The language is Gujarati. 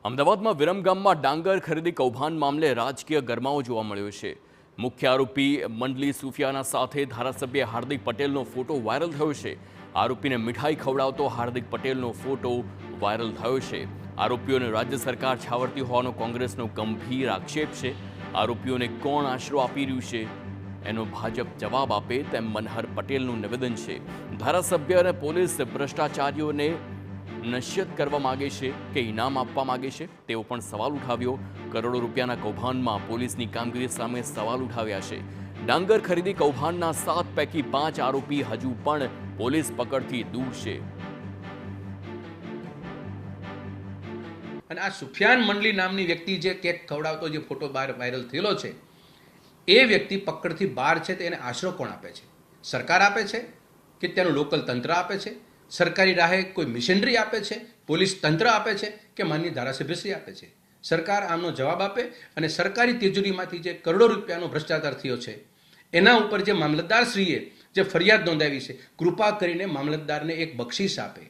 અમદાવાદમાં વિરમગામમાં ડાંગર ખરીદી કૌભાંડ મામલે રાજકીય ગરમાવો જોવા મળ્યો છે। મુખ્ય આરોપી મંડલી સુફિયાના સાથે ધારાસભ્ય હાર્દિક પટેલનો ફોટો વાયરલ થયો છે। આરોપીને મીઠાઈ ખવડાવતો હાર્દિક પટેલનો ફોટો વાયરલ થયો છે। આરોપીઓને રાજ્ય સરકાર છાવરતી હોવાનો કોંગ્રેસનો ગંભીર આક્ષેપ છે। આરોપીઓને કોણ આશરો આપી રહ્યું છે એનો ભાજપ જવાબ આપે તેમ મનહર પટેલનું નિવેદન છે। ધારાસભ્ય અને પોલીસ ભ્રષ્ટાચારીઓને નશ્યત કરવા માગે છે કે ઇનામ આપવા માગે છે તેવો પણ સવાલ ઉઠાવ્યો। કરોડો રૂપિયાના કૌભાંડમાં પોલીસની કામગીરી સામે સવાલ ઉઠાવ્યા છે। ડાંગર ખરીદી કૌભાંડના 7 પૈકી 5 આરોપી હજુ પણ પોલીસ પકડથી દૂર છે। અને આ સુફિયાન મંડલી નામની વ્યક્તિ જે કેક ખવડાવતો જે ફોટો બહાર વાયરલ થયેલો છે એ વ્યક્તિ પકડથી બહાર છે તો એને આશરો કોણ આપે છે? સરકાર આપે છે કે ત્યાંનું લોકલ તંત્ર આપે છે? સરકારી રાહે કોઈ મિશનરી આપે છે? પોલીસ તંત્ર આપે છે કે માનની ધારાસભ્યશ્રી આપે છે? સરકાર આમનો જવાબ આપે અને સરકારી તિજોરીમાંથી જે કરોડો રૂપિયાનો ભ્રષ્ટાચાર થયો છે એના ઉપર જે મામલતદારશ્રીએ જે ફરિયાદ નોંધાવી છે, કૃપા કરીને મામલતદારને એક બક્ષિસ આપે।